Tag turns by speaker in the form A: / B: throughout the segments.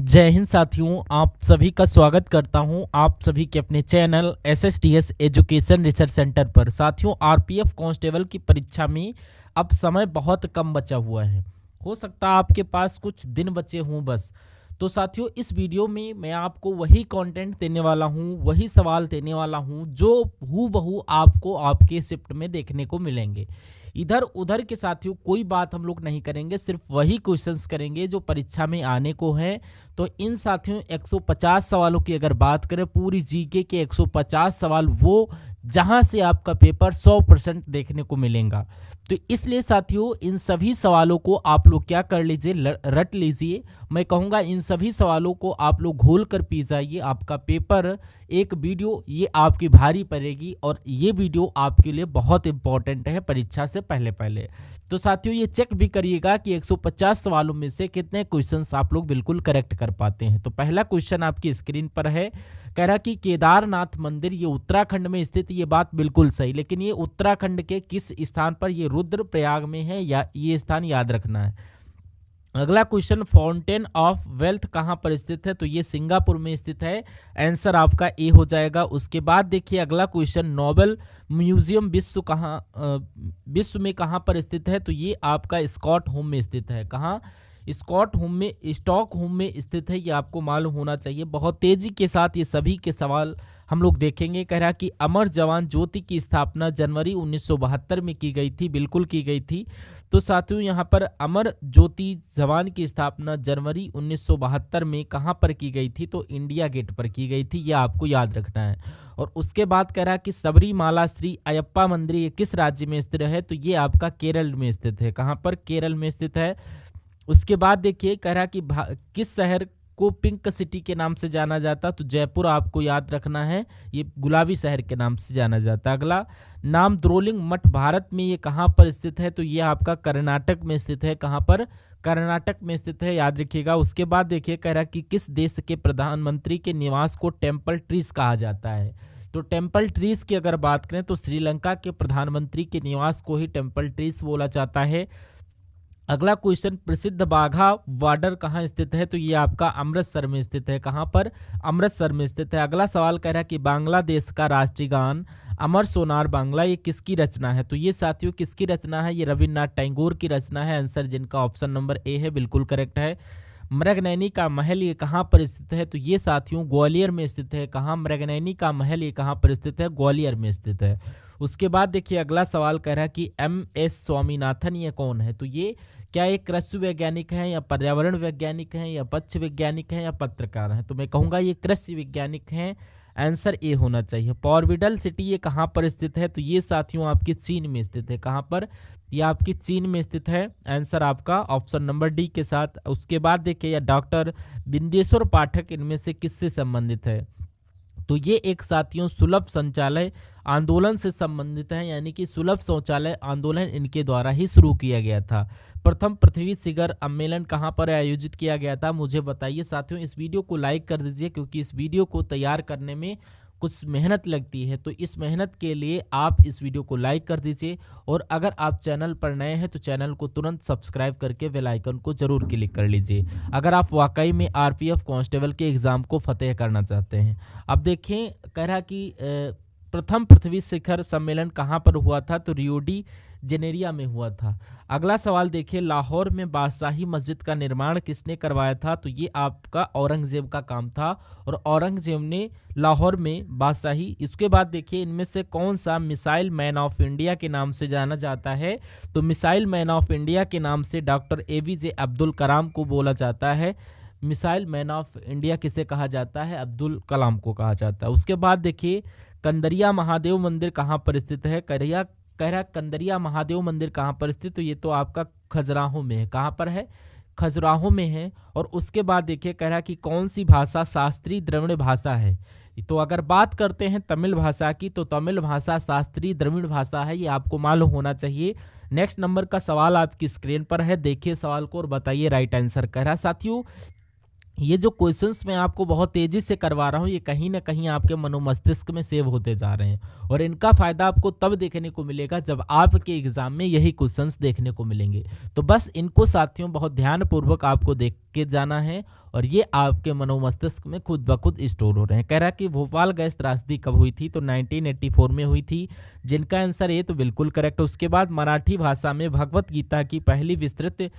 A: जय हिंद साथियों, आप सभी का स्वागत करता हूं आप सभी के अपने channel SSTS education research centre पर। साथियों, आरपीएफ कांस्टेबल की परीक्षा में अब समय बहुत कम बचा हुआ है। हो सकता है आपके पास कुछ दिन बचे हों बस। तो साथियों, इस वीडियो में मैं आपको वही कंटेंट देने वाला हूं, वही सवाल देने वाला हूं जो हूबहू आपको आपके शिफ्ट में देखने को मिलेंगे। इधर उधर के साथियों कोई बात हम लोग नहीं करेंगे, सिर्फ वही क्वेश्चंस करेंगे जो परीक्षा में आने को हैं। तो इन साथियों 150 सवालों की अगर बात करें, पूरी जीके के 150 सवाल वो जहां से आपका पेपर 100% देखने को मिलेगा। तो इसलिए साथियों इन सभी सवालों को आप लोग क्या कर लीजिए, रट लीजिए। मैं कहूँगा इन सभी सवालों को आप लोग घोल कर पी जाइए। आपका पेपर एक वीडियो ये आपकी भारी पड़ेगी और ये वीडियो आपके लिए बहुत इंपॉर्टेंट है परीक्षा से पहले पहले। तो साथियों ये चेक भी करिएगा कि 150 सवालों में से कितने क्वेश्चंस आप लोग बिल्कुल करेक्ट कर पाते हैं। तो पहला क्वेश्चन आपकी स्क्रीन पर है, कह रहा कि केदारनाथ मंदिर ये उत्तराखंड में स्थित। ये बात बिल्कुल सही, लेकिन ये उत्तराखंड के किस स्थान पर, ये रुद्रप्रयाग में है, या ये स्थान याद रखना है। अगला क्वेश्चन, फाउंटेन ऑफ वेल्थ कहाँ पर स्थित है, तो ये सिंगापुर में स्थित है। आंसर आपका ए हो जाएगा। उसके बाद देखिए अगला क्वेश्चन, नोबेल म्यूजियम विश्व में कहाँ पर स्थित है, तो ये आपका स्कॉटहोम में स्थित है। कहाँ? स्टॉकहोम में स्थित है। ये आपको मालूम होना चाहिए। बहुत तेजी के साथ ये सभी के सवाल हम लोग देखेंगे। कह रहा कि अमर जवान ज्योति की स्थापना जनवरी 1972 में की गई थी। बिल्कुल की गई थी। तो साथियों यहाँ पर अमर ज्योति जवान की स्थापना जनवरी 1972 में कहाँ पर की गई थी, तो इंडिया गेट पर की गई थी। यह आपको याद रखना है। और उसके बाद कह रहा कि सबरीमाला श्री अयप्पा मंदिर ये किस राज्य में स्थित है, तो ये आपका केरल में स्थित है। कहाँ पर? केरल में स्थित है। उसके बाद देखिए कह रहा कि किस शहर को पिंक सिटी के नाम से जाना जाता, तो जयपुर आपको याद रखना है। ये गुलाबी शहर के नाम से जाना जाता। अगला, नाम द्रोलिंग मठ भारत में ये कहाँ पर स्थित है, तो ये आपका कर्नाटक में स्थित है। कहाँ पर? कर्नाटक में स्थित है, याद रखिएगा। उसके बाद देखिए कह रहा कि किस देश के प्रधानमंत्री के निवास को टेम्पल ट्रीज कहा जाता है, तो टेम्पल ट्रीज की अगर बात करें तो श्रीलंका के प्रधानमंत्री के निवास को ही टेम्पल ट्रीज बोला जाता है। अगला क्वेश्चन, प्रसिद्ध बाघा बॉर्डर कहाँ स्थित है, तो ये आपका अमृतसर में स्थित है। कहाँ पर? अमृतसर में स्थित है। अगला सवाल कह रहा है कि बांग्लादेश का राष्ट्रीय गान अमर सोनार बांग्ला ये किसकी रचना है, तो ये साथियों किसकी रचना है, ये रविन्द्रनाथ टैगोर की रचना है। आंसर जिनका ऑप्शन नंबर ए है बिल्कुल करेक्ट है। मृगनयनी का महल ये कहाँ पर स्थित है, तो ये साथियों ग्वालियर में स्थित है। कहाँ? मृगनयनी का महल ये कहाँ पर स्थित है, ग्वालियर में स्थित है। उसके बाद देखिए अगला सवाल कह रहा है कि MS स्वामीनाथन ये कौन है, तो ये क्या एक कृषि वैज्ञानिक हैं, या पर्यावरण वैज्ञानिक हैं, या पक्ष वैज्ञानिक हैं, या पत्रकार हैं, तो मैं कहूँगा ये कृषि वैज्ञानिक हैं। आंसर ए होना चाहिए। पॉरबिडल सिटी ये कहाँ पर स्थित है, तो ये साथियों आपकी चीन में स्थित है। कहाँ पर? ये आपकी चीन में स्थित है। आंसर आपका ऑप्शन नंबर डी के साथ। उसके बाद देखिए या डॉक्टर बिंदेश्वर पाठक इनमें से किससे संबंधित है, तो ये एक साथियों सुलभ शौचालय आंदोलन से संबंधित है, यानी कि सुलभ शौचालय आंदोलन इनके द्वारा ही शुरू किया गया था। प्रथम पृथ्वी शिखर सम्मेलन कहाँ पर आयोजित किया गया था, मुझे बताइए साथियों। इस वीडियो को लाइक कर दीजिए, क्योंकि इस वीडियो को तैयार करने में कुछ मेहनत लगती है। तो इस मेहनत के लिए आप इस वीडियो को लाइक कर दीजिए। और अगर आप चैनल पर नए हैं तो चैनल को तुरंत सब्सक्राइब करके बेल आइकन को जरूर क्लिक कर लीजिए, अगर आप वाकई में आरपीएफ कांस्टेबल के एग्ज़ाम को फतेह करना चाहते हैं। अब देखें कह रहा कि प्रथम पृथ्वी शिखर सम्मेलन कहाँ पर हुआ था, तो रियो डी जेनेरिया में हुआ था। अगला सवाल देखिए, लाहौर में बादशाही मस्जिद का निर्माण किसने करवाया था, तो ये आपका औरंगजेब का काम था। और औरंगजेब ने लाहौर में बादशाही। इसके बाद देखिए इनमें से कौन सा मिसाइल मैन ऑफ इंडिया के नाम से जाना जाता है, तो मिसाइल मैन ऑफ इंडिया के नाम से डॉक्टर APJ अब्दुल कलाम को बोला जाता है। मिसाइल मैन ऑफ इंडिया किसे कहा जाता है, अब्दुल कलाम को कहा जाता है। उसके बाद देखिए कंदरिया महादेव मंदिर कहाँ पर स्थित है, कह रहा कंदरिया महादेव मंदिर कहाँ पर स्थित, तो ये तो आपका खजुराहो में है। कहाँ पर है? खजुराहो में है। और उसके बाद देखिए कह रहा कि कौन सी भाषा शास्त्रीय द्रविड़ भाषा है, तो अगर बात करते हैं तमिल भाषा की, तो तमिल भाषा शास्त्रीय द्रविड़ भाषा है, ये आपको मालूम होना चाहिए। नेक्स्ट नंबर का सवाल आपकी स्क्रीन पर है, देखिए सवाल को और बताइए राइट आंसर। कह रहा साथियों ये जो क्वेश्चंस मैं आपको बहुत तेजी से करवा रहा हूँ, ये कहीं ना कहीं आपके मनोमस्तिष्क में सेव होते जा रहे हैं और इनका फायदा आपको तब देखने को मिलेगा जब आपके एग्जाम में यही क्वेश्चंस देखने को मिलेंगे। तो बस इनको साथियों बहुत ध्यानपूर्वक आपको देख के जाना है और ये आपके मनोमस्तिष्क में खुद ब खुद स्टोर हो रहे हैं। कह रहा कि भोपाल गैस त्रासदी कब हुई थी, तो 1984 में हुई थी, जिनका आंसर ये तो बिल्कुल करेक्ट है। उसके बाद मराठी भाषा में भगवत गीता की पहली विस्तृत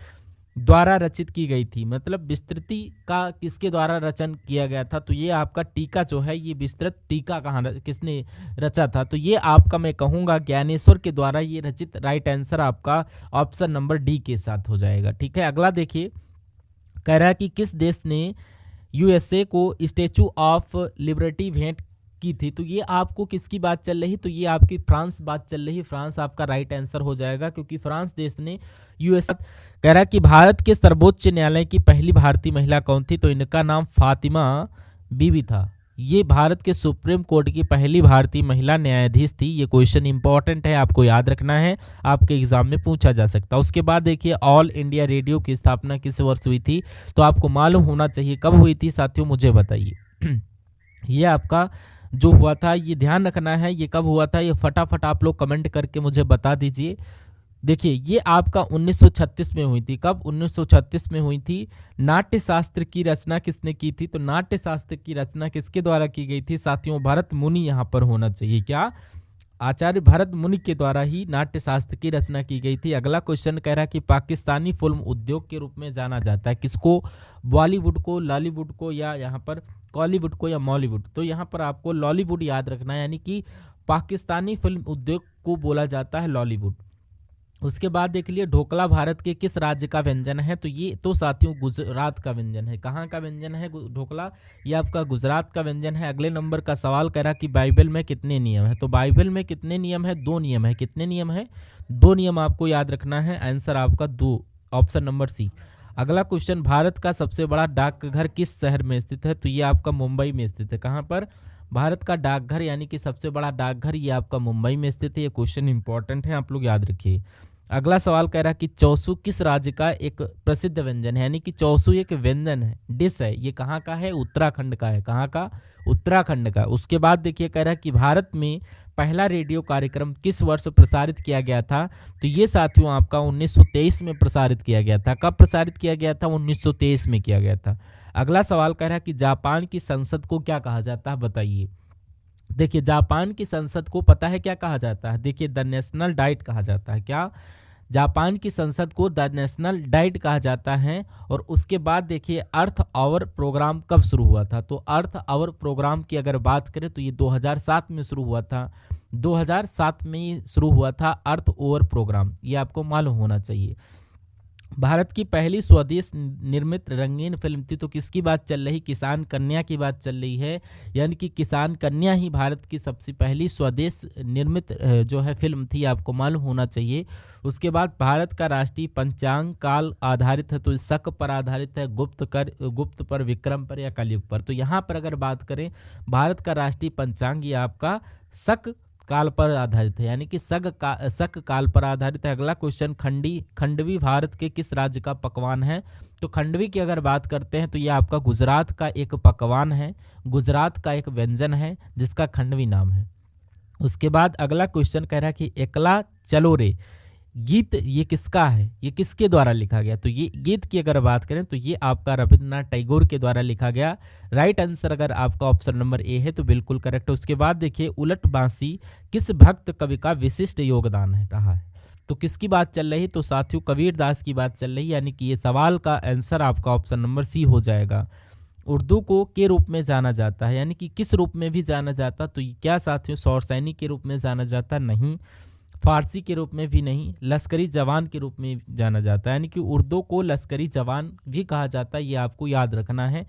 A: द्वारा रचित की गई थी, मतलब विस्तृति का किसके द्वारा रचन किया गया था, तो ये आपका टीका जो है, ये विस्तृत टीका कहाँ किसने रचा था, तो ये आपका मैं कहूँगा ज्ञानेश्वर के द्वारा ये रचित। राइट आंसर आपका ऑप्शन नंबर डी के साथ हो जाएगा। ठीक है, अगला देखिए, कह रहा है कि किस देश ने यूएसए को स्टैचू ऑफ लिबर्टी भेंट की थी, तो ये आपको किसकी बात चल रही, तो ये आपकी फ्रांस बात चल रही। फ्रांस आपका राइट आंसर हो जाएगा, क्योंकि फ्रांस देश ने यूएस। कह रहा है कि भारत के सर्वोच्च न्यायालय की पहली भारतीय महिला कौन थी, तो इनका नाम फातिमा बीबी था। ये भारत के सुप्रीम कोर्ट की पहली भारतीय महिला न्यायाधीश थी। ये क्वेश्चन इंपॉर्टेंट है, आपको याद रखना है, आपके एग्जाम में पूछा जा सकता है। उसके बाद देखिए, ऑल इंडिया रेडियो की स्थापना किस वर्ष हुई थी, तो आपको मालूम होना चाहिए कब हुई थी साथियों, मुझे बताइए। ये आपका जो हुआ था, ये ध्यान रखना है, ये कब हुआ था, ये फटाफट आप लोग कमेंट करके मुझे बता दीजिए। देखिए, ये आपका 1936 में हुई थी। कब? 1936 में हुई थी। नाट्य शास्त्र की रचना किसने की थी, तो नाट्य शास्त्र की रचना किसके द्वारा की गई थी साथियों, भरत मुनि यहाँ पर होना चाहिए। क्या? आचार्य भरत मुनि के द्वारा ही नाट्य शास्त्र की रचना की गई थी। अगला क्वेश्चन कह रहा है कि पाकिस्तानी फिल्म उद्योग के रूप में जाना जाता है किसको, बॉलीवुड को, लॉलीवुड को, या यहाँ पर कॉलीवुड को, या मॉलीवुड, तो यहाँ पर आपको लॉलीवुड याद रखना है, यानी कि पाकिस्तानी फिल्म उद्योग को बोला जाता है लॉलीवुड। उसके बाद देख लिए, ढोकला भारत के किस राज्य का व्यंजन है, तो ये तो साथियों गुजरात का व्यंजन है। कहाँ का व्यंजन है ढोकला, ये आपका गुजरात का व्यंजन है। अगले नंबर का सवाल कह रहा कि बाइबल में कितने नियम है, तो बाइबल में कितने नियम है, 2 नियम है। कितने नियम है, 2 नियम आपको याद रखना है। आंसर आपका 2, ऑप्शन नंबर सी। अगला क्वेश्चन, भारत का सबसे बड़ा डाकघर किस शहर में स्थित है, तो ये आपका मुंबई में स्थित है। कहाँ पर? भारत का डाकघर यानी कि सबसे बड़ा डाकघर ये आपका मुंबई में स्थित है। ये क्वेश्चन इंपॉर्टेंट है, आप लोग याद रखिए। अगला सवाल कह रहा है कि चौसू किस राज्य का एक प्रसिद्ध व्यंजन है, यानी कि चौसू एक व्यंजन है, डिश है, ये कहाँ का है, उत्तराखंड का है। कहाँ का? उत्तराखंड का। उसके बाद देखिए, कह रहा है कि भारत में पहला रेडियो कार्यक्रम किस वर्ष प्रसारित किया गया था, तो ये साथियों आपका 1923 में प्रसारित किया गया था। कब प्रसारित किया गया था? 1923 में किया गया था। अगला सवाल कह रहा है कि जापान की संसद को क्या कहा जाता है, बताइए। देखिए, जापान की संसद को पता है क्या कहा जाता है, देखिए द नेशनल डाइट कहा जाता है। क्या? जापान की संसद को द नेशनल डाइट कहा जाता है। और उसके बाद देखिए, अर्थ आवर प्रोग्राम कब शुरू हुआ था, तो अर्थ आवर प्रोग्राम की अगर बात करें तो ये 2007 में शुरू हुआ था। 2007 में शुरू हुआ था अर्थ ओवर प्रोग्राम, ये आपको मालूम होना चाहिए। भारत की पहली स्वदेश निर्मित रंगीन फिल्म थी, तो किसकी बात चल रही, किसान कन्या की बात चल रही है, यानी कि किसान कन्या ही भारत की सबसे पहली स्वदेश निर्मित जो है फिल्म थी, आपको मालूम होना चाहिए। उसके बाद भारत का राष्ट्रीय पंचांग काल आधारित है, तो शक पर आधारित है, गुप्त पर, विक्रम पर, या कलयुग पर। तो यहाँ पर अगर बात करें, भारत का राष्ट्रीय पंचांग ये आपका शक काल पर आधारित है, यानी कि शक काल पर आधारित है। अगला क्वेश्चन, खंडवी भारत के किस राज्य का पकवान है, तो खंडवी की अगर बात करते हैं तो ये आपका गुजरात का एक पकवान है, गुजरात का एक व्यंजन है जिसका खंडवी नाम है। उसके बाद अगला क्वेश्चन कह रहा है कि एकला चलो रे गीत ये किसका है, ये किसके द्वारा लिखा गया, तो ये गीत की अगर बात करें तो ये आपका रविंद्रनाथ टैगोर के द्वारा लिखा गया। राइट आंसर अगर आपका ऑप्शन नंबर ए है तो बिल्कुल करेक्ट है। उसके बाद देखिए, उलट बांसी किस भक्त कवि का विशिष्ट योगदान है रहा है, तो किसकी बात चल रही, तो साथियों कबीर दास की बात चल रही है, यानी कि ये सवाल का आंसर आपका ऑप्शन नंबर सी हो जाएगा। उर्दू को के रूप में जाना जाता है, यानी कि किस रूप में भी जाना जाता, तो क्या साथियों सौर सैनिक के रूप में जाना जाता, नहीं। फारसी के रूप में भी नहीं, लश्करी जवान के रूप में जाना जाता है, यानी कि उर्दू को लश्करी जवान भी कहा जाता है, ये आपको याद रखना है।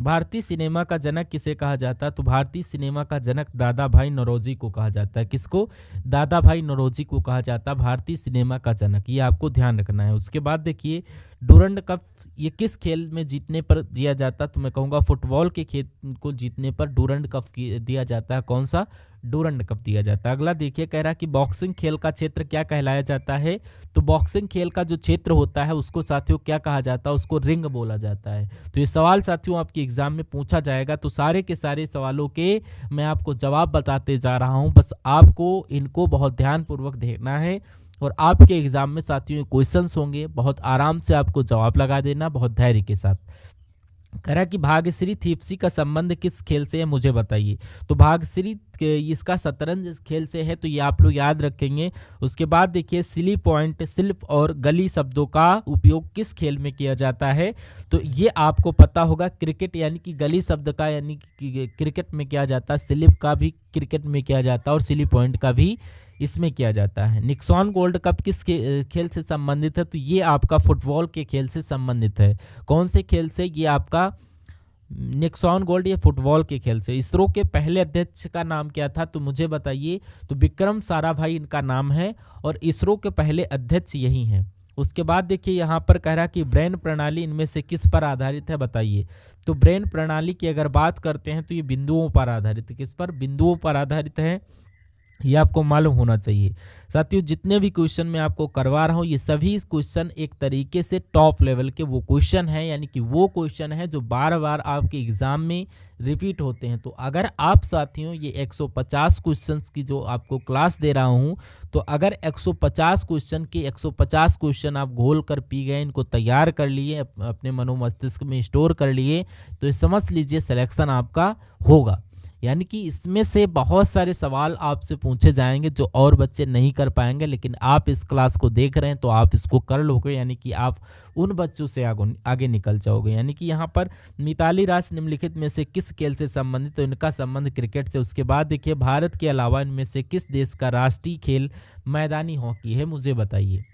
A: भारतीय सिनेमा का जनक किसे कहा जाता है, तो भारतीय सिनेमा का जनक दादा भाई नौरोजी को कहा जाता है। किसको? दादा भाई नौरोजी को कहा जाता है भारतीय सिनेमा का जनक, ये आपको ध्यान रखना है। उसके बाद देखिए, डूरंड कप ये किस खेल में जीतने पर दिया जाता? तो मैं कहूँगा फुटबॉल के खेल को जीतने पर डूरंड कप दिया जाता है। कौन सा? डूरंड कप दिया जाता है। अगला देखिए, कह रहा है कि बॉक्सिंग खेल का क्षेत्र क्या कहलाया जाता है? तो बॉक्सिंग खेल का जो क्षेत्र होता है उसको साथियों क्या कहा जाता है? उसको रिंग बोला जाता है। तो ये सवाल साथियों आपके एग्जाम में पूछा जाएगा। तो सारे के सारे सवालों के मैं आपको जवाब बताते जा रहा हूँ, बस आपको इनको बहुत ध्यानपूर्वक देखना है और आपके एग्जाम में साथियों क्वेश्चंस होंगे, बहुत आराम से आपको जवाब लगा देना, बहुत धैर्य के साथ। कह रहा कि भाग्यश्री थीप्सी का संबंध किस खेल से है, मुझे बताइए। तो भाग्यश्री इसका शतरंज खेल से है, तो ये आप लोग याद रखेंगे। उसके बाद देखिए, सिली पॉइंट, सिल्प और गली शब्दों का उपयोग किस खेल में किया जाता है? तो ये आपको पता होगा, क्रिकेट, यानी कि गली शब्द का यानी कि क्रिकेट में किया जाता है, स्लिप का भी क्रिकेट में किया जाता है और सिली पॉइंट का भी इसमें किया जाता है। निक्सॉन गोल्ड कप किस खेल से संबंधित है? तो ये आपका फुटबॉल के खेल से संबंधित है। कौन से खेल से? ये आपका निक्सॉन गोल्ड, ये फुटबॉल के खेल से। इसरो के पहले अध्यक्ष का नाम क्या था? तो मुझे बताइए। तो विक्रम साराभाई इनका नाम है और इसरो के पहले अध्यक्ष यही हैं। उसके बाद देखिए, यहाँ पर कह रहा कि ब्रेन प्रणाली इनमें से किस पर आधारित है, बताइए। तो ब्रेन प्रणाली की अगर बात करते हैं तो ये बिंदुओं पर आधारित है। किस पर? बिंदुओं पर आधारित है, ये आपको मालूम होना चाहिए। साथियों, जितने भी क्वेश्चन मैं आपको करवा रहा हूँ, ये सभी क्वेश्चन एक तरीके से टॉप लेवल के वो क्वेश्चन हैं, यानी कि वो क्वेश्चन है जो बार बार आपके एग्जाम में रिपीट होते हैं। तो अगर आप साथियों ये 150 क्वेश्चंस की जो आपको क्लास दे रहा हूँ, तो अगर 150 क्वेश्चन के 150 क्वेश्चन आप घोल कर पी गए, इनको तैयार कर लिए, अपने मनोमस्तिष्क में स्टोर कर लिए, तो ये समझ लीजिए सिलेक्शन आपका होगा। यानी कि इसमें से बहुत सारे सवाल आपसे पूछे जाएंगे जो और बच्चे नहीं कर पाएंगे, लेकिन आप इस क्लास को देख रहे हैं तो आप इसको कर लोगे, यानी कि आप उन बच्चों से आगे निकल जाओगे। यानी कि यहाँ पर मिताली राज निम्नलिखित में से किस खेल से संबंधित? तो इनका संबंध क्रिकेट से। उसके बाद देखिए, भारत के अलावा इनमें से किस देश का राष्ट्रीय खेल मैदानी हॉकी है, मुझे बताइए।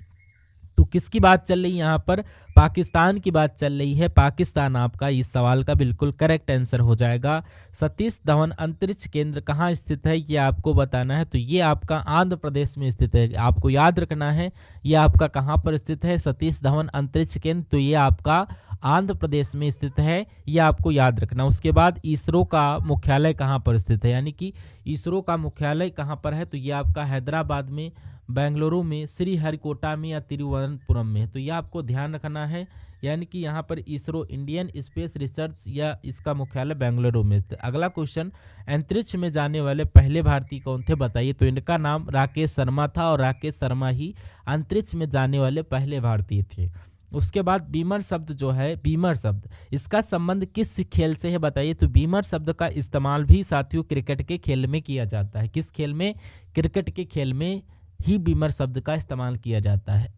A: तो किसकी बात चल रही है यहाँ पर? पाकिस्तान की बात चल रही है। पाकिस्तान आपका इस सवाल का बिल्कुल करेक्ट आंसर हो जाएगा। सतीश धवन अंतरिक्ष केंद्र कहाँ स्थित है, ये आपको बताना है। तो ये आपका आंध्र प्रदेश में स्थित है। आपको याद रखना है ये आपका कहाँ पर स्थित है, सतीश धवन अंतरिक्ष केंद्र। तो ये आपका आंध्र प्रदेश में स्थित है, ये आपको याद रखना। उसके बाद इसरो का मुख्यालय कहाँ पर स्थित है, यानी कि इसरो का मुख्यालय कहाँ पर है? तो ये आपका हैदराबाद में, बेंगलुरु में, श्रीहरिकोटा में या तिरुवनंतपुरम में। तो यह आपको ध्यान रखना है, यानी कि यहाँ पर इसरो, इंडियन स्पेस रिसर्च, या इसका मुख्यालय बेंगलुरु में स्थित। अगला क्वेश्चन, अंतरिक्ष में जाने वाले पहले भारतीय कौन थे, बताइए। तो इनका नाम राकेश शर्मा था और राकेश शर्मा ही अंतरिक्ष में जाने वाले पहले भारतीय थे। उसके बाद बीमर शब्द जो है, बीमर शब्द, इसका संबंध किस खेल से है, बताइए। तो बीमर शब्द का इस्तेमाल भी साथियों क्रिकेट के खेल में किया जाता है। किस खेल में? क्रिकेट के खेल में ही बीमर शब्द का इस्तेमाल किया जाता है।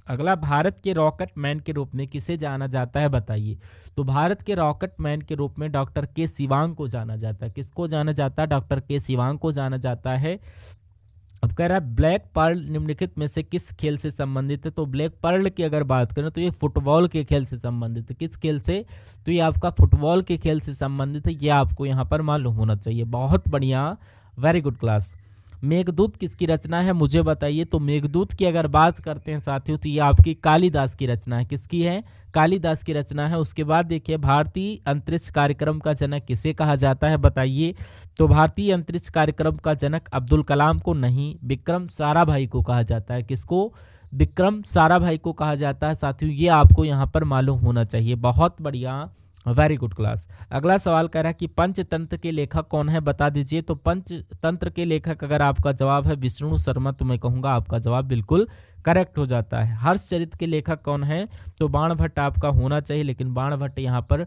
A: अगला, भारत के रॉकेट मैन के रूप में किसे जाना जाता है, बताइए। तो भारत के रॉकेट मैन के रूप में डॉक्टर के शिवांग को जाना जाता है। किसको जाना जाता है? डॉक्टर के शिवांग को जाना जाता है। अब कह रहा है ब्लैक पर्ल निम्नलिखित में से किस खेल से संबंधित है? तो ब्लैक पर्ल की अगर बात करें तो ये फुटबॉल के खेल से संबंधित है। किस खेल से? तो ये आपका फुटबॉल के खेल से संबंधित है, ये आपको यहाँ पर मालूम होना चाहिए। बहुत बढ़िया, वेरी गुड क्लास। मेघदूत किसकी रचना है, मुझे बताइए। तो मेघदूत की अगर बात करते हैं साथियों, तो ये आपकी कालिदास की रचना है। किसकी है? कालिदास की रचना है। उसके बाद देखिए, भारतीय अंतरिक्ष कार्यक्रम का जनक किसे कहा जाता है, बताइए। तो भारतीय अंतरिक्ष कार्यक्रम का जनक अब्दुल कलाम को नहीं, विक्रम साराभाई को कहा जाता है। किसको? विक्रम साराभाई को कहा जाता है। साथियों ये आपको यहाँ पर मालूम होना चाहिए। बहुत बढ़िया, वेरी गुड क्लास। अगला सवाल कह रहा है कि पंचतंत्र के लेखक कौन है, बता दीजिए। तो पंचतंत्र के लेखक अगर आपका जवाब है विष्णु शर्मा, तो मैं कहूँगा आपका जवाब बिल्कुल करेक्ट हो जाता है। हर्षचरित के लेखक कौन है? तो बाणभट्ट आपका होना चाहिए, लेकिन बाणभट्ट यहाँ पर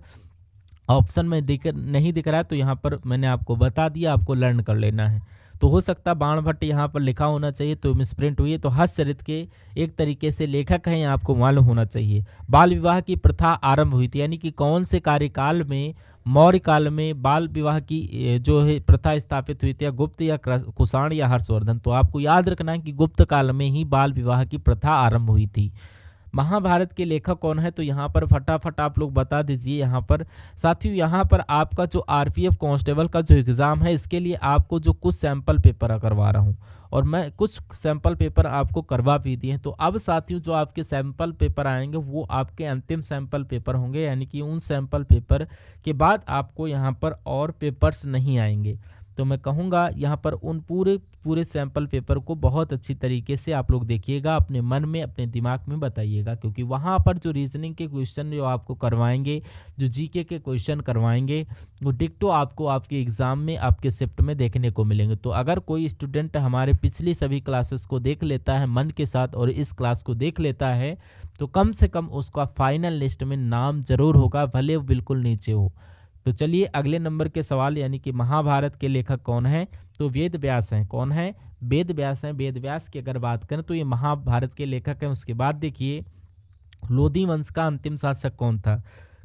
A: ऑप्शन में नहीं दिख रहा है, तो यहाँ पर मैंने आपको बता दिया, आपको लर्न कर लेना है। तो हो सकता बाणभट्ट यहाँ पर लिखा होना चाहिए, तो मिसप्रिंट हुई है। तो हर्षचरित के एक तरीके से लेखक हैं, आपको मालूम होना चाहिए। बाल विवाह की प्रथा आरंभ हुई थी, यानी कि कौन से कार्यकाल में? मौर्य काल में बाल विवाह की जो है प्रथा स्थापित हुई थी, गुप्त या कुषाण या हर्षवर्धन? तो आपको याद रखना है कि गुप्त काल में ही बाल विवाह की प्रथा आरंभ हुई थी। महाभारत के लेखक कौन है, तो यहाँ पर फटाफट आप लोग बता दीजिए। यहाँ पर साथियों, यहाँ पर आपका जो आरपीएफ कांस्टेबल का जो एग्ज़ाम है, इसके लिए आपको जो कुछ सैंपल पेपर करवा रहा हूँ, और मैं कुछ सैंपल पेपर आपको करवा भी दिए हैं। तो अब साथियों, जो आपके सैंपल पेपर आएंगे वो आपके अंतिम सैंपल पेपर होंगे, यानी कि उन सैंपल पेपर के बाद आपको यहाँ पर और पेपर्स नहीं आएंगे। तो मैं कहूँगा यहाँ पर उन पूरे सैंपल पेपर को बहुत अच्छी तरीके से आप लोग देखिएगा, अपने मन में, अपने दिमाग में बताइएगा, क्योंकि वहाँ पर जो रीजनिंग के क्वेश्चन जो आपको करवाएंगे, जो जीके के क्वेश्चन करवाएंगे, वो डिक्टो आपको आपके एग्ज़ाम में, आपके शिफ्ट में देखने को मिलेंगे। तो अगर कोई स्टूडेंट हमारे पिछली सभी क्लासेस को देख लेता है मन के साथ और इस क्लास को देख लेता है, तो कम से कम उसका फाइनल लिस्ट में नाम जरूर होगा, भले वो बिल्कुल नीचे हो। तो चलिए अगले नंबर के सवाल, यानी कि महाभारत के लेखक कौन है, तो वेद व्यास हैं। कौन है? वेद व्यास हैं। वेद व्यास की अगर बात करें तो ये महाभारत के लेखक हैं। उसके बाद देखिए, लोधी वंश का अंतिम शासक कौन था?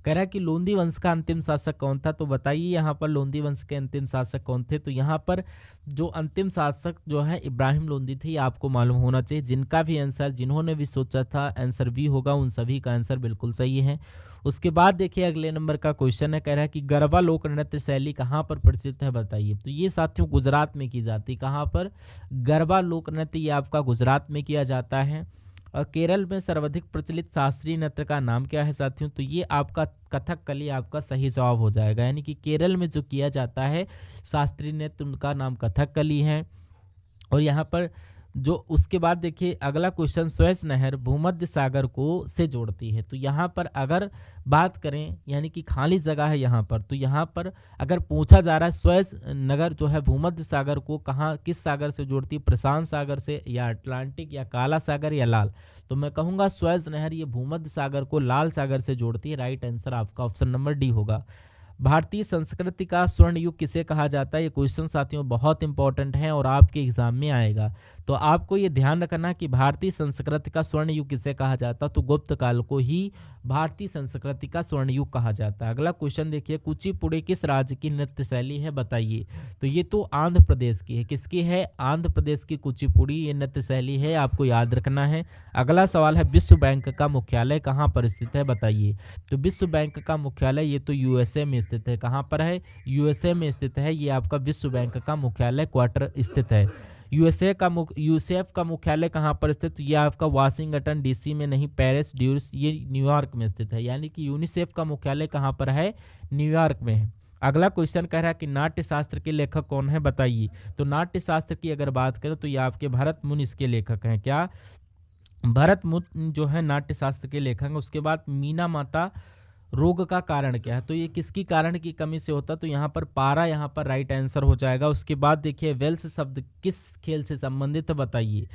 A: कह रहा है कि लोधी वंश का अंतिम शासक कौन था, तो बताइए यहाँ पर लोधी वंश के अंतिम शासक कौन थे। तो यहाँ पर जो अंतिम शासक जो है इब्राहिम लोधी थे, ये आपको मालूम होना चाहिए। जिनका भी आंसर, जिन्होंने भी सोचा था आंसर भी होगा, उन सभी का आंसर बिल्कुल सही है। उसके बाद देखिए अगले नंबर का क्वेश्चन है, कह रहा है कि गरबा लोक नृत्य शैली कहाँ पर प्रसिद्ध है, बताइए। तो ये साथियों गुजरात में की जाती है। कहाँ पर? गरबा लोक नृत्य ये आपका गुजरात में किया जाता है। और केरल में सर्वाधिक प्रचलित शास्त्रीय नृत्य का नाम क्या है साथियों? तो ये आपका कथकली आपका सही जवाब हो जाएगा, यानी कि केरल में जो किया जाता है शास्त्रीय नृत्य, उनका नाम कथकली है। और यहाँ पर जो उसके बाद देखिए अगला क्वेश्चन, सुएज नहर भूमध्य सागर को से जोड़ती है। तो यहाँ पर अगर बात करें, यानी कि खाली जगह है यहाँ पर, तो यहाँ पर अगर पूछा जा रहा है सुएज नगर जो है भूमध्य सागर को कहाँ, किस सागर से जोड़ती है, प्रशांत सागर से या अटलांटिक या काला सागर या लाल, तो मैं कहूँगा सुएज नहर ये भूमध्य सागर को लाल सागर से जोड़ती है। राइट आंसर आपका ऑप्शन नंबर डी होगा। भारतीय संस्कृति का स्वर्ण युग किसे कहा जाता है? ये क्वेश्चन साथियों बहुत इंपॉर्टेंट है और आपके एग्जाम में आएगा। तो आपको ये ध्यान रखना कि भारतीय संस्कृति का स्वर्ण युग किसे कहा जाता है, तो गुप्त काल को ही भारतीय संस्कृति का स्वर्ण युग कहा जाता है। अगला क्वेश्चन देखिए, कुचिपुड़ी किस राज्य की नृत्य शैली है, बताइए। तो ये तो आंध्र प्रदेश की है। किसकी है? आंध्र प्रदेश की कुचिपुड़ी ये नृत्य शैली है, आपको याद रखना है। अगला सवाल है, विश्व बैंक का मुख्यालय कहाँ पर स्थित है, बताइए। तो विश्व बैंक का मुख्यालय ये तो यूएसए में स्थित है। कहाँ पर है? यूएसए में स्थित है। ये आपका विश्व बैंक का मुख्यालय क्वार्टर स्थित है। यूएसएफ का मुख्यालय कहाँ पर स्थित? ये आपका वाशिंगटन डीसी में नहीं, पेरिस ड्यूस ये न्यूयॉर्क में स्थित है। यानी कि यूनिसेफ का मुख्यालय कहाँ पर है? न्यूयॉर्क में है। अगला क्वेश्चन कह रहा है कि नाट्य शास्त्र के लेखक कौन है, बताइए। तो नाट्य शास्त्र की अगर बात करें तो ये आपके भरत मुनि इसके लेखक हैं। क्या? भरत मुनि जो है नाट्य शास्त्र के लेखक हैं। उसके बाद मीना माता रोग का कारण क्या है, तो ये किसकी कारण की कमी से होता है, तो यहाँ पर पारा यहाँ पर राइट आंसर हो जाएगा। उसके बाद देखिए वेल्स शब्द किस खेल से संबंधित है, बताइए।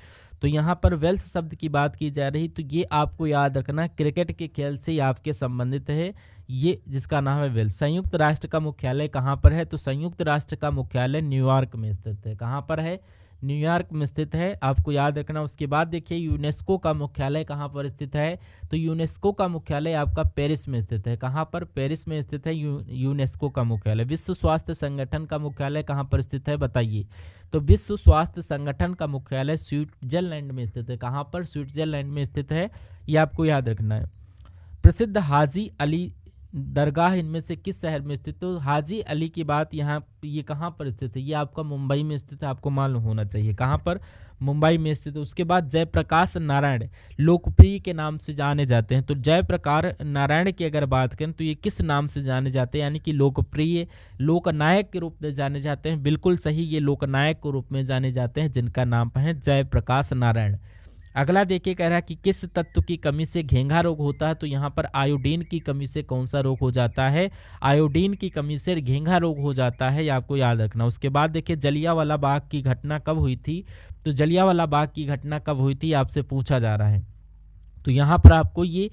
A: तो यहाँ पर वेल्स शब्द की बात की जा रही, तो ये आपको याद रखना क्रिकेट के खेल से आपके संबंधित है, ये जिसका नाम है वेल्स। संयुक्त राष्ट्र का मुख्यालय कहाँ पर है, तो संयुक्त राष्ट्र का मुख्यालय न्यूयॉर्क में स्थित है। कहाँ पर है? न्यूयॉर्क में स्थित है, आपको याद रखना। उसके बाद देखिए यूनेस्को का मुख्यालय कहाँ पर स्थित है, तो यूनेस्को का मुख्यालय आपका पेरिस में स्थित है। कहाँ पर? पेरिस में स्थित है यूनेस्को का मुख्यालय। विश्व स्वास्थ्य संगठन का मुख्यालय कहाँ पर स्थित है, बताइए। तो विश्व स्वास्थ्य संगठन का मुख्यालय स्विट्जरलैंड में स्थित है। कहाँ पर? स्विट्जरलैंड में स्थित है, ये आपको याद रखना है। प्रसिद्ध हाजी अली दरगाह इनमें से किस शहर में स्थित? तो हाजी अली की बात यहाँ ये कहाँ पर स्थित है, ये आपका मुंबई में स्थित है, आपको मालूम होना चाहिए। कहाँ पर? मुंबई में स्थित है। उसके बाद जयप्रकाश नारायण लोकप्रिय के नाम से जाने जाते हैं। तो जयप्रकाश नारायण की अगर बात करें तो ये किस नाम से जाने जाते हैं, यानी कि लोकप्रिय लोकनायक के रूप में जाने जाते हैं। बिल्कुल सही, ये लोकनायक के रूप में जाने जाते हैं, जिनका नाम है जयप्रकाश नारायण। अगला देखिए कह रहा है कि किस तत्व की कमी से घेंघा रोग होता है, तो यहाँ पर आयोडीन की कमी से कौन सा रोग हो जाता है? आयोडीन की कमी से घेंघा रोग हो जाता है, ये आपको याद रखना। उसके बाद देखिए जलियांवाला बाग की घटना कब हुई थी, तो जलियांवाला बाग की घटना कब हुई थी आपसे पूछा जा रहा है। तो यहाँ पर आपको ये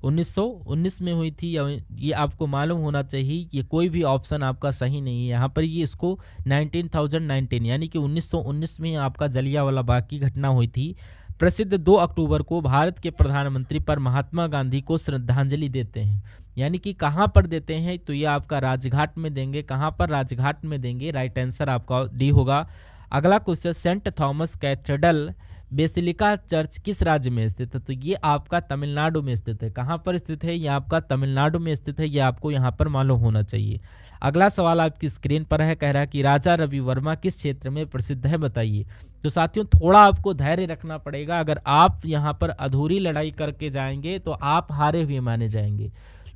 A: 1919 में हुई थी, ये आपको मालूम होना चाहिए। ये कोई भी ऑप्शन आपका सही नहीं है यहाँ पर, ये इसको 1919 यानी कि 1919 में आपका जलियांवाला बाग की घटना हुई थी। प्रसिद्ध 2 अक्टूबर को भारत के प्रधानमंत्री पर महात्मा गांधी को श्रद्धांजलि देते हैं, यानी कि कहाँ पर देते हैं, तो ये आपका राजघाट में देंगे। कहाँ पर? राजघाट में देंगे। राइट आंसर आपका डी होगा। अगला question, Saint Thomas Cathedral Basilica church किस राज्य में स्थित है? तो ये आपका तमिलनाडु में स्थित है। कहाँ पर स्थित है? ये आपका तमिलनाडु में स्थित है। ये आपको यहाँ पर मालूम होना चाहिए। अगला सवाल आपकी स्क्रीन पर है, कह रहा है कि राजा रवि वर्मा किस क्षेत्र में प्रसिद्ध है, बताइए। तो साथियों थोड़ा आपको धैर्य रखना पड़ेगा। अगर आप यहाँ पर अधूरी लड़ाई करके जाएंगे तो आप हारे हुए माने जाएंगे।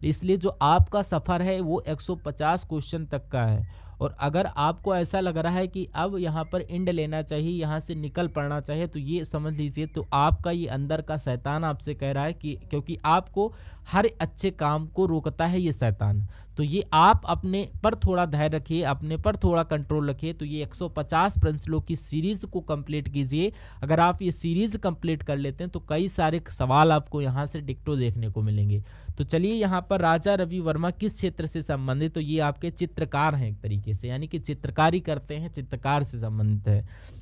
A: इसलिए जो आपका सफ़र है वो 150 क्वेश्चन तक का है। और अगर आपको ऐसा लग रहा है कि अब यहाँ पर एंड लेना चाहिए, यहाँ से निकल पड़ना चाहिए, तो ये समझ लीजिए तो आपका ये अंदर का शैतान आपसे कह रहा है कि, क्योंकि आपको हर अच्छे काम को रोकता है ये शैतान। तो ये आप अपने पर थोड़ा धैर्य रखिए, अपने पर थोड़ा कंट्रोल रखिए। तो ये 150 प्रश्नों की सीरीज को कंप्लीट कीजिए। अगर आप ये सीरीज कंप्लीट कर लेते हैं तो कई सारे सवाल आपको यहाँ से डिक्टो देखने को मिलेंगे। तो चलिए यहाँ पर राजा रवि वर्मा किस क्षेत्र से संबंधित, तो ये आपके चित्रकार हैं एक तरीके से, यानी कि चित्रकारी करते हैं, चित्रकार से संबंधित है।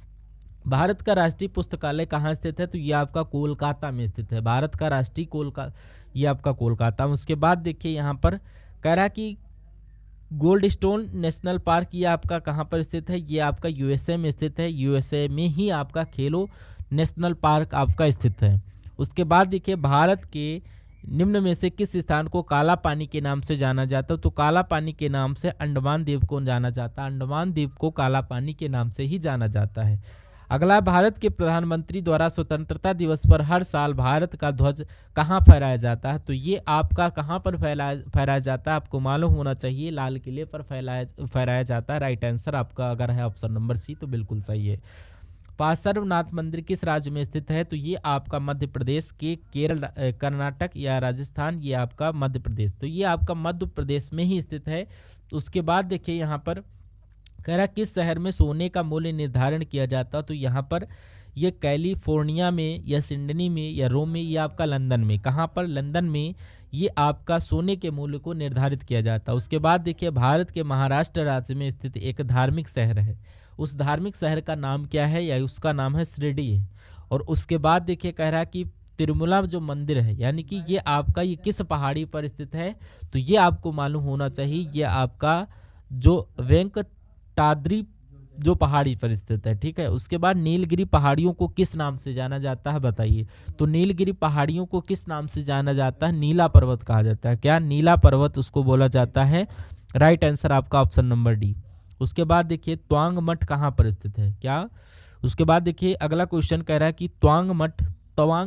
A: भारत का राष्ट्रीय पुस्तकालय कहाँ स्थित है? तो ये आपका कोलकाता में स्थित है। भारत का राष्ट्रीय ये आपका कोलकाता में। उसके बाद देखिए यहाँ पर कह रहा कि गोल्ड स्टोन नेशनल पार्क ये आपका कहाँ पर स्थित है? ये आपका यूएसए में स्थित है। यूएसए में ही आपका खेलो नेशनल पार्क आपका स्थित है। उसके बाद देखिए भारत के निम्न में से किस स्थान को काला पानी के नाम से जाना जाता है? तो काला पानी के नाम से अंडमान द्वीप को जाना जाता है। अंडमान द्वीप को काला पानी के नाम से ही जाना जाता है। अगला, भारत के प्रधानमंत्री द्वारा स्वतंत्रता दिवस पर हर साल भारत का ध्वज कहाँ फहराया जाता है? तो ये आपका कहाँ पर फहराया जाता है? आपको मालूम होना चाहिए, लाल किले पर फहराया जाता है। राइट आंसर आपका अगर है ऑप्शन नंबर सी तो बिल्कुल सही है। पार्श्वनाथ मंदिर किस राज्य में स्थित है? तो ये आपका मध्य प्रदेश के केरल, कर्नाटक या राजस्थान, ये आपका मध्य प्रदेश, तो ये आपका मध्य प्रदेश में ही स्थित है। उसके बाद देखिए यहाँ पर कह रहा किस शहर में सोने का मूल्य निर्धारण किया जाता है? तो यहाँ पर ये कैलिफोर्निया में या सिडनी में या रोम में या आपका लंदन में, कहाँ पर? लंदन में ये आपका सोने के मूल्य को निर्धारित किया जाता है। उसके बाद देखिए भारत के महाराष्ट्र राज्य में स्थित एक धार्मिक शहर है, उस धार्मिक शहर का नाम क्या है? या उसका नाम है शिरडी है। और उसके बाद देखिए कह रहा है कि तिरुमला जो मंदिर है, यानी कि ये आपका ये किस पहाड़ी पर स्थित है? तो ये आपको मालूम होना चाहिए, ये आपका जो वेंकटाद्रि जो पहाड़ी पर स्थित है, ठीक है। उसके बाद नीलगिरी पहाड़ियों को किस नाम से जाना जाता है, बताइए। तो नीलगिरी पहाड़ियों को किस नाम से जाना जाता है? नीला पर्वत कहा जाता है। क्या? नीला पर्वत उसको बोला जाता है। राइट आंसर आपका ऑप्शन नंबर डी। उसके बाद देखिए त्वांग मठ कहाँ पर स्थित है? क्या? उसके बाद देखिए अगला क्वेश्चन कह रहा है कि तवांग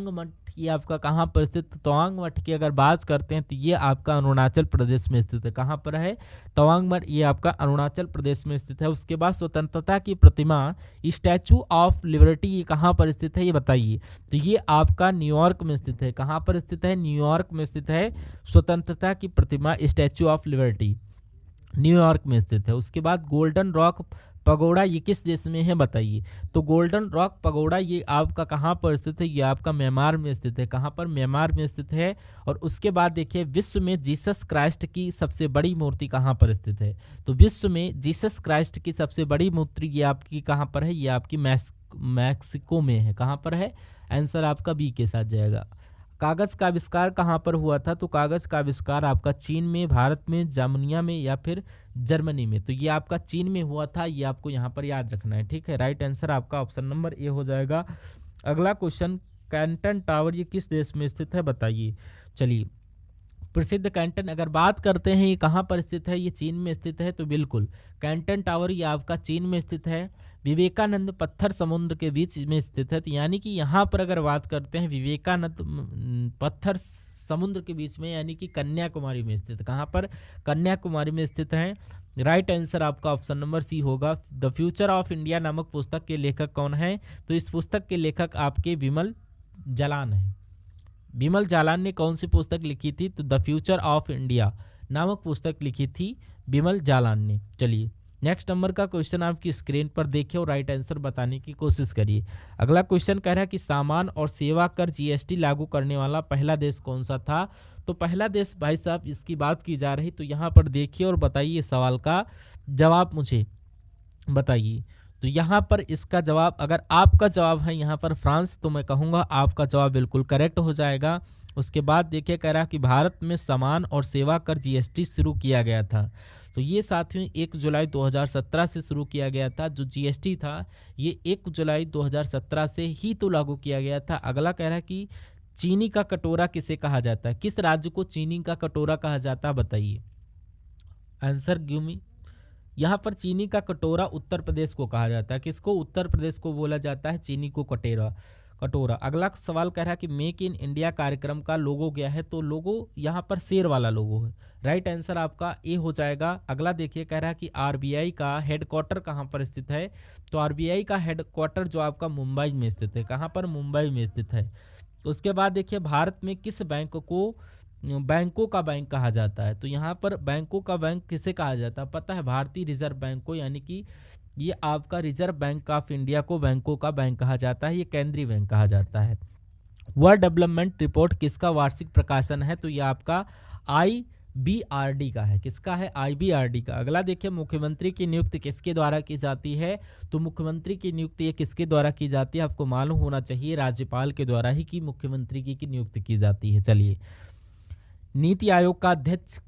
A: मठ ये आपका कहाँ पर स्थित? तवांग मठ की अगर बात करते हैं तो ये आपका अरुणाचल प्रदेश में स्थित है। कहाँ पर है? तवांग मठ ये आपका अरुणाचल प्रदेश में स्थित है। उसके बाद स्वतंत्रता की प्रतिमा स्टैचू ऑफ लिबर्टी ये कहाँ पर स्थित है, ये बताइए। तो ये आपका न्यूयॉर्क में स्थित है। कहाँ पर स्थित है? न्यूयॉर्क में स्थित है। स्वतंत्रता की प्रतिमा स्टैचू ऑफ लिबर्टी न्यूयॉर्क में स्थित है। उसके बाद गोल्डन रॉक पगोड़ा ये किस देश में है, बताइए। तो गोल्डन रॉक पगोड़ा ये आपका कहाँ पर स्थित है? ये आपका म्यांमार में स्थित है। कहाँ पर? म्यांमार में स्थित है। और उसके बाद देखिए विश्व में जीसस क्राइस्ट की सबसे बड़ी मूर्ति कहाँ पर स्थित है? तो विश्व में जीसस क्राइस्ट की सबसे बड़ी मूर्ति ये आपकी कहाँ पर है? ये आपकी मैक्सिको में है। कहाँ पर है? आंसर आपका बी के साथ जाएगा। कागज़ का आविष्कार कहाँ पर हुआ था? तो कागज़ का आविष्कार आपका चीन में, भारत में, जार्मनिया में या फिर जर्मनी में। तो ये आपका चीन में हुआ था, ये आपको यहाँ पर याद रखना है, ठीक है। राइट आंसर आपका ऑप्शन नंबर ए हो जाएगा। अगला क्वेश्चन, कैंटन टावर ये किस देश में स्थित है, बताइए। चलिए, प्रसिद्ध कैंटन अगर बात करते हैं ये कहाँ पर स्थित है? ये चीन में स्थित है। तो बिल्कुल कैंटन टावर ये आपका चीन में स्थित है। विवेकानंद पत्थर समुद्र के बीच में स्थित है। तो यानी कि यहाँ पर अगर बात करते हैं विवेकानंद पत्थर समुद्र के बीच में, यानी कि कन्याकुमारी में स्थित। कहाँ पर? कन्याकुमारी में स्थित है। राइट आंसर आपका ऑप्शन नंबर सी होगा। द फ्यूचर ऑफ इंडिया नामक पुस्तक के लेखक कौन है? तो इस पुस्तक के लेखक आपके विमल जालान है। विमल जालान ने कौन सी पुस्तक लिखी थी? तो द फ्यूचर ऑफ इंडिया नामक पुस्तक लिखी थी विमल जालान ने। चलिए नेक्स्ट नंबर का क्वेश्चन आपकी स्क्रीन पर देखिए और राइट आंसर बताने की कोशिश करिए। अगला क्वेश्चन कह रहा है कि सामान और सेवा कर जीएसटी लागू करने वाला पहला देश कौन सा था? तो पहला देश भाई साहब इसकी बात की जा रही, तो यहाँ पर देखिए और बताइए, सवाल का जवाब मुझे बताइए। तो यहाँ पर इसका जवाब, अगर आपका जवाब है यहाँ पर फ्रांस, तो मैं कहूँगा आपका जवाब बिल्कुल करेक्ट हो जाएगा। उसके बाद देखिए कह रहा कि भारत में सामान और सेवा कर जीएसटी शुरू किया गया था। तो ये साथियों 1 जुलाई 2017 से शुरू किया गया था। जो जीएसटी था ये 1 जुलाई 2017 से ही तो लागू किया गया था। अगला कह रहा है कि चीनी का कटोरा किसे कहा जाता है? किस राज्य को चीनी का कटोरा कहा जाता है बताइए। Answer give me. यहाँ पर चीनी का कटोरा उत्तर प्रदेश को कहा जाता है। किसको? उत्तर प्रदेश को बोला जाता है चीनी को कटोरा। अगला सवाल कह रहा है कि मेक इन इंडिया कार्यक्रम का लोगो क्या है? तो लोगो यहाँ पर शेर वाला लोगो है। राइट आंसर आपका ए हो जाएगा। अगला देखिए कह रहा है कि आरबीआई का हेडक्वार्टर कहाँ पर स्थित है? तो आरबीआई का हेडक्वार्टर जो आपका मुंबई में स्थित है। कहाँ पर? मुंबई में स्थित है। उसके बाद देखिए भारत में किस बैंक को बैंकों का बैंक कहा जाता है? तो यहाँ पर बैंकों का बैंक किसे कहा जाता है पता है? भारतीय रिजर्व बैंक को, यानी कि ये आपका रिजर्व बैंक ऑफ इंडिया को बैंकों का बैंक कहा जाता है। ये केंद्रीय बैंक कहा जाता है। वर्ल्ड डेवलपमेंट रिपोर्ट किसका वार्षिक प्रकाशन है? तो ये आपका IBRD का है। किसका है? IBRD का। अगला देखिए मुख्यमंत्री की नियुक्ति किसके द्वारा की जाती है? तो मुख्यमंत्री की नियुक्ति किसके द्वारा की जाती है? आपको मालूम होना चाहिए राज्यपाल के द्वारा ही की मुख्यमंत्री की नियुक्ति की जाती है। चलिए, नीति आयोग का अध्यक्ष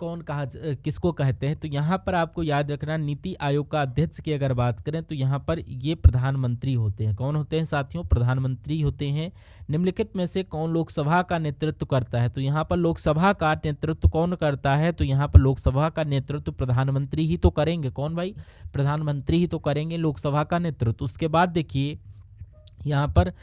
A: किसको कहते हैं? तो यहाँ पर आपको याद रखना, नीति आयोग का अध्यक्ष की अगर बात करें तो यहाँ पर ये प्रधानमंत्री होते हैं। कौन होते हैं साथियों? प्रधानमंत्री होते हैं। निम्नलिखित में से कौन लोकसभा का नेतृत्व करता है? तो यहाँ पर लोकसभा का नेतृत्व कौन करता है? तो यहाँ पर लोकसभा का नेतृत्व प्रधानमंत्री ही तो करेंगे। कौन भाई? प्रधानमंत्री ही तो करेंगे लोकसभा का नेतृत्व। उसके बाद देखिए यहाँ पर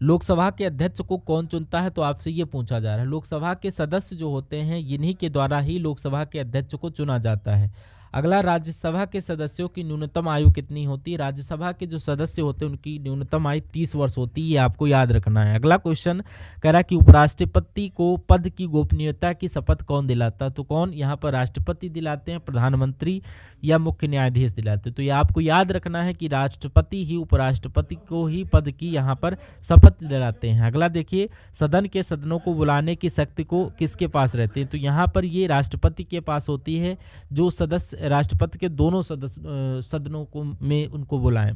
A: लोकसभा के अध्यक्ष को कौन चुनता है? तो आपसे ये पूछा जा रहा है। लोकसभा के सदस्य जो होते हैं इन्हीं के द्वारा ही लोकसभा के अध्यक्ष को चुना जाता है। अगला, राज्यसभा के सदस्यों की न्यूनतम आयु कितनी होती है? राज्यसभा के जो सदस्य होते हैं उनकी न्यूनतम आयु 30 वर्ष होती है। ये आपको याद रखना है। अगला क्वेश्चन कह रहा है कि उपराष्ट्रपति को पद की गोपनीयता की शपथ कौन दिलाता है? तो कौन? यहाँ पर राष्ट्रपति दिलाते हैं, प्रधानमंत्री या मुख्य न्यायाधीश दिलाते हैं। तो ये आपको याद रखना है कि राष्ट्रपति ही उपराष्ट्रपति को ही पद की यहाँ पर शपथ दिलाते हैं। अगला देखिए, सदन के सदनों को बुलाने की शक्ति को किसके पास रहती है? तो यहाँ पर ये राष्ट्रपति के पास होती है। जो सदस्य राष्ट्रपति के दोनों सदनों को में उनको बुलाएं।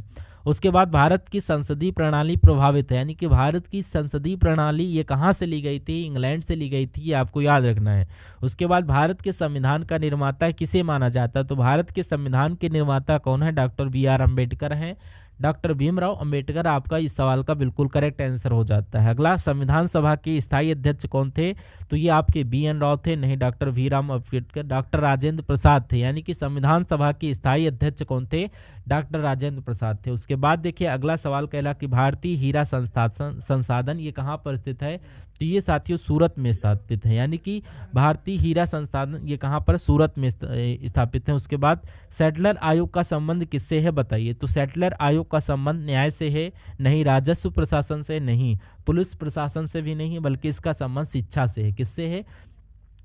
A: उसके बाद भारत की संसदीय प्रणाली प्रभावित है, यानी कि भारत की संसदीय प्रणाली ये कहाँ से ली गई थी? इंग्लैंड से ली गई थी। ये आपको याद रखना है। उसके बाद भारत के संविधान का निर्माता किसे माना जाता है? तो भारत के संविधान के निर्माता कौन है? डॉक्टर BR अम्बेडकर हैं। डॉक्टर भीमराव अंबेडकर आपका इस सवाल का बिल्कुल करेक्ट आंसर हो जाता है। अगला, संविधान सभा के स्थायी अध्यक्ष कौन थे? तो ये आपके BN राव थे। नहीं, डॉक्टर भीमराव अम्बेडकर, डॉक्टर राजेंद्र प्रसाद थे। यानी कि संविधान सभा के स्थायी अध्यक्ष कौन थे? डॉक्टर राजेंद्र प्रसाद थे। उसके बाद देखिए अगला सवाल कहला कि भारतीय हीरा संसाधन ये कहाँ पर स्थित है? तो ये साथियों सूरत में स्थापित है। यानी कि भारतीय हीरा संसाधन ये कहाँ पर? सूरत में स्थापित है। उसके बाद सेटलर आयोग का संबंध किससे है बताइए? तो सेटलर आयोग का संबंध न्याय से है? नहीं। राजस्व प्रशासन से? नहीं। पुलिस प्रशासन से भी नहीं, बल्कि इसका संबंध शिक्षा से है। किससे है?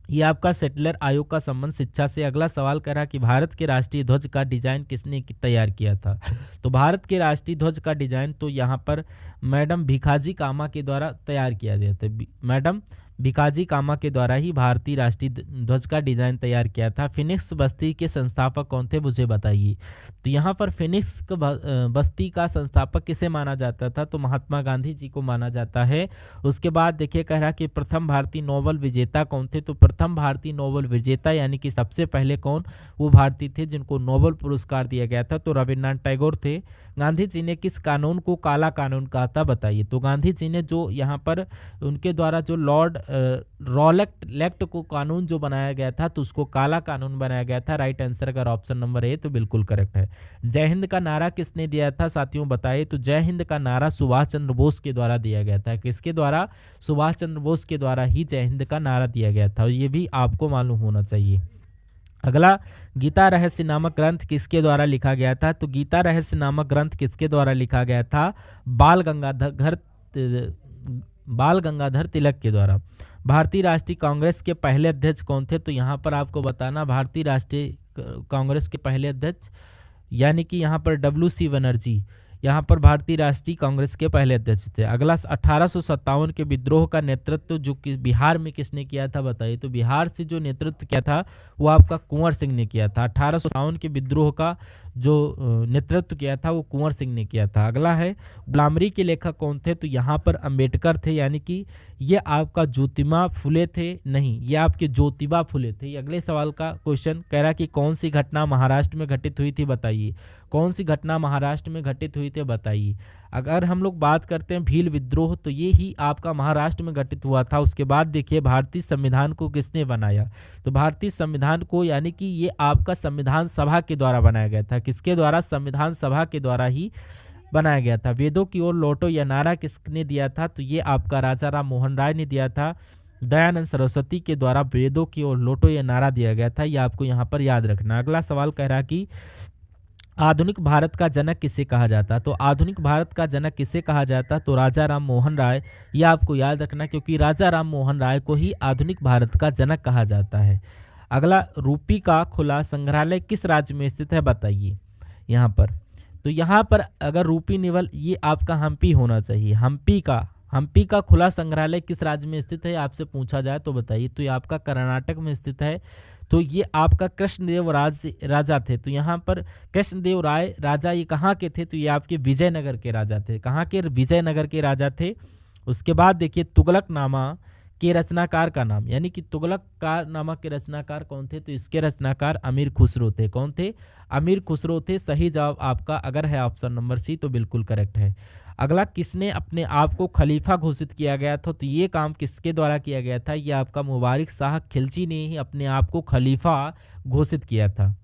A: ये आपका सेटलर आयोग का संबंध शिक्षा से। अगला सवाल कह रहा कि भारत के राष्ट्रीय ध्वज का डिजाइन किसने तैयार किया था? तो भारत के राष्ट्रीय ध्वज का डिजाइन तो यहाँ पर मैडम भिखाजी कामा के द्वारा तैयार किया गया था। मैडम भिखाजी कामा के द्वारा ही भारतीय राष्ट्रीय ध्वज का डिजाइन तैयार किया था। फिनिक्स बस्ती के संस्थापक कौन थे? मुझे बताइए। तो यहाँ पर फिनिक्स बस्ती का संस्थापक किसे माना जाता था? तो महात्मा गांधी जी को माना जाता है। उसके बाद देखिए कह रहा कि प्रथम भारतीय नोबेल विजेता कौन थे? तो प्रथम भारतीय नोबेल विजेता यानी कि सबसे पहले कौन वो भारतीय थे जिनको नोबेल पुरस्कार दिया गया था? तो रविन्द्रनाथ टैगोर थे। गांधी जी ने किस कानून को काला कानून कहा था बताइए? तो गांधी जी ने जो यहाँ पर उनके द्वारा जो लॉर्ड रॉलेक्ट को कानून जो बनाया गया था तो उसको काला कानून बनाया गया था। राइट आंसर अगर ऑप्शन नंबर ए तो बिल्कुल करेक्ट है। जय हिंद का नारा किसने दिया था साथियों बताइए? तो जय हिंद का नारा सुभाष चंद्र बोस के द्वारा दिया गया था। किसके द्वारा? सुभाष चंद्र बोस के द्वारा ही जय हिंद का नारा दिया गया था। ये भी आपको मालूम होना चाहिए। अगला, गीता रहस्य नामक ग्रंथ किसके द्वारा लिखा गया था? तो गीता रहस्य नामक ग्रंथ किसके द्वारा लिखा गया था? बाल गंगाधर तिलक के द्वारा। भारतीय राष्ट्रीय कांग्रेस के पहले अध्यक्ष कौन थे? तो यहाँ पर आपको बताना, भारतीय राष्ट्रीय कांग्रेस के पहले अध्यक्ष यानी कि यहाँ पर WC बनर्जी यहाँ पर भारतीय राष्ट्रीय कांग्रेस के पहले अध्यक्ष थे। अगला 1857 के विद्रोह का नेतृत्व जो कि बिहार में किसने किया था बताइए। तो बिहार से जो नेतृत्व किया था वो आपका कुंवर सिंह ने किया था। 1857 के विद्रोह का जो नेतृत्व किया था वो कुंवर सिंह ने किया था। अगला है गुलामरी के लेखक कौन थे। तो यहाँ पर अंबेडकर थे, यानी कि ये आपका ज्योतिबा फुले थे, नहीं ये आपके ज्योतिबा फुले थे। ये अगले सवाल का क्वेश्चन कह रहा कि कौन सी घटना महाराष्ट्र में घटित हुई थी बताइए। कौन सी घटना महाराष्ट्र में घटित हुई थी बताइए। अगर हम लोग बात करते हैं भील विद्रोह, तो ये ही आपका महाराष्ट्र में घटित हुआ था। उसके बाद देखिए भारतीय संविधान को किसने बनाया। तो भारतीय संविधान को यानी कि ये आपका संविधान सभा के द्वारा बनाया गया था। किसके द्वारा? संविधान सभा के द्वारा ही बनाया गया था। वेदों की ओर लौटो यह नारा किसने दिया था। तो ये आपका राजा राम मोहन राय ने दिया था। दयानंद सरस्वती के द्वारा वेदों की ओर लौटो यह नारा दिया गया था। ये आपको यहाँ पर याद रखना। अगला सवाल कह रहा कि आधुनिक भारत का जनक किसे कहा जाता। तो आधुनिक भारत का जनक किसे कहा जाता। तो राजा राम मोहन राय। यह आपको याद रखना, क्योंकि राजा राम मोहन राय को ही आधुनिक भारत का जनक कहा जाता है। अगला रूपी का खुला संग्रहालय किस राज्य में स्थित है बताइए। यहाँ पर तो यहाँ पर अगर रूपी निवल, ये आपका हम्पी होना चाहिए। हम्पी का खुला संग्रहालय किस राज्य में स्थित है आपसे पूछा जाए तो बताइए। तो ये आपका कर्नाटक में स्थित है। तो ये आपका कृष्णदेव राजा थे। तो यहाँ पर कृष्णदेव राय राजा ये कहाँ के थे। तो ये आपके विजयनगर के राजा थे। कहाँ के? विजयनगर के राजा थे। उसके बाद देखिए तुगलकनामा के रचनाकार का नाम, यानी कि तुगलकनामा के रचनाकार कौन थे। तो इसके रचनाकार अमीर खुसरो थे। कौन थे? अमीर खुसरो थे। सही जवाब आपका अगर है ऑप्शन नंबर सी तो बिल्कुल करेक्ट है। अगला किसने अपने आप को खलीफा घोषित किया गया था। तो ये काम किसके द्वारा किया गया था। ये आपका मुबारिक शाह खिलजी ने ही अपने आप को खलीफा घोषित किया था।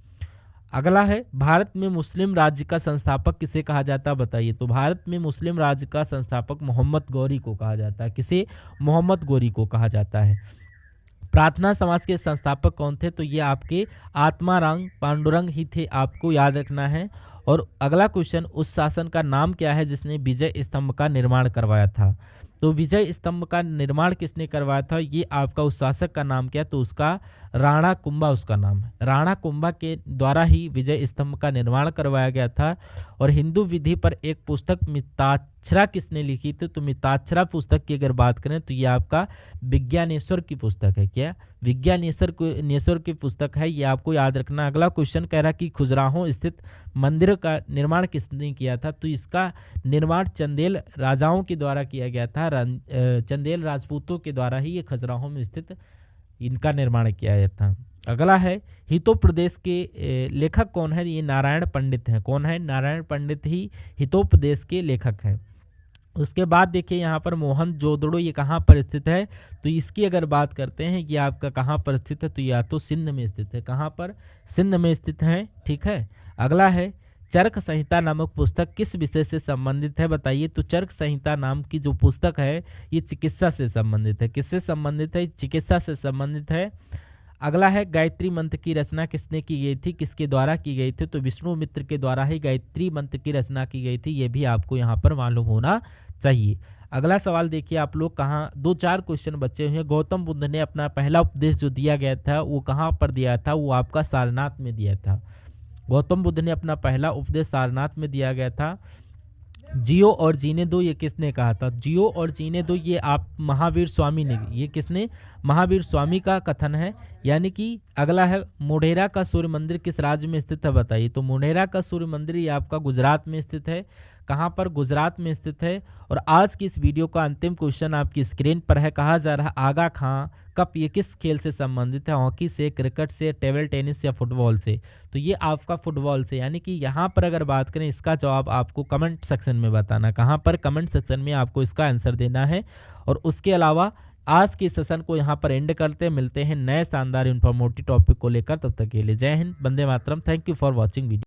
A: अगला है भारत में मुस्लिम राज्य का संस्थापक किसे कहा जाता बताइए। तो भारत में मुस्लिम राज्य का संस्थापक मोहम्मद गौरी को कहा जाता है। किसे? मोहम्मद गौरी को कहा जाता है। प्रार्थना समाज के संस्थापक कौन थे। तो ये आपके आत्माराम पांडुरंग ही थे। आपको याद रखना है। और अगला क्वेश्चन, उस शासन का नाम क्या है जिसने विजय स्तंभ का निर्माण करवाया था। तो विजय स्तंभ का निर्माण किसने करवाया था। ये आपका उस शासक का नाम क्या। तो उसका राणा कुंभा उसका नाम है। राणा कुंभा के द्वारा ही विजय स्तंभ का निर्माण करवाया गया था। और हिंदू विधि पर एक पुस्तक मिताक्षरा किसने लिखी थी। तो मिताक्षरा पुस्तक की अगर बात करें तो ये आपका विज्ञानेश्वर की पुस्तक है। क्या? विज्ञानेश्वर की पुस्तक है। ये आपको याद रखना। अगला क्वेश्चन कह रहा कि खजुराहो स्थित मंदिर का निर्माण किसने किया था। तो इसका निर्माण चंदेल राजाओं के द्वारा किया गया था। चंदेल राजपूतों के द्वारा ही ये खजुराहो में स्थित इनका निर्माण किया गया था। अगला है हितो प्रदेश के लेखक कौन है। ये नारायण पंडित हैं। कौन है? नारायण पंडित ही हितोपदेश के लेखक हैं। उसके बाद देखिए यहाँ पर मोहन जोदड़ो ये कहाँ पर स्थित है। तो इसकी अगर बात करते हैं कि आपका कहाँ पर स्थित है। तो या तो सिंध में स्थित है। कहाँ पर? सिंध में स्थित है। ठीक है। अगला है चरक संहिता नामक पुस्तक किस विषय से संबंधित है बताइए। तो चरक संहिता नाम की जो पुस्तक है ये चिकित्सा से संबंधित है। किससे संबंधित है? चिकित्सा से संबंधित है। अगला है गायत्री मंत्र की रचना किसने की गई थी, किसके द्वारा की गई थी। तो विष्णुमित्र के द्वारा ही गायत्री मंत्र की रचना की गई थी। ये भी आपको यहाँ पर मालूम होना चाहिए। अगला सवाल देखिए आप लोग कहाँ 2-4 क्वेश्चन बचे हुए हैं। गौतम बुद्ध ने अपना पहला उपदेश जो दिया गया था वो कहाँ पर दिया था। वो आपका सारनाथ में दिया था। गौतम बुद्ध ने अपना पहला उपदेश सारनाथ में दिया गया था। जियो और जीने दो ये किसने कहा था। जियो और जीने दो ये आप महावीर स्वामी ने, ये किसने? महावीर स्वामी का कथन है। यानी कि अगला है मोढेरा का सूर्य मंदिर किस राज्य में स्थित है बताइए। तो मोढेरा का सूर्य मंदिर ये आपका गुजरात में स्थित है। कहाँ पर? गुजरात में स्थित है। और आज की इस वीडियो का अंतिम क्वेश्चन आपकी स्क्रीन पर है। कहा जा रहा आगा खां कप ये किस खेल से संबंधित है। हॉकी से, क्रिकेट से, टेबल टेनिस या फुटबॉल से। तो ये आपका फुटबॉल से, यानी कि यहाँ पर अगर बात करें इसका जवाब आपको कमेंट सेक्शन में बताना। कहाँ पर? कमेंट सेक्शन में आपको इसका आंसर देना है। और उसके अलावा आज के सेशन को यहाँ पर एंड करते मिलते हैं नए शानदार इन्फॉर्मेटिव टॉपिक को लेकर। तब तक के लिए जय हिंद, वंदे मातरम। Thank you for watching video.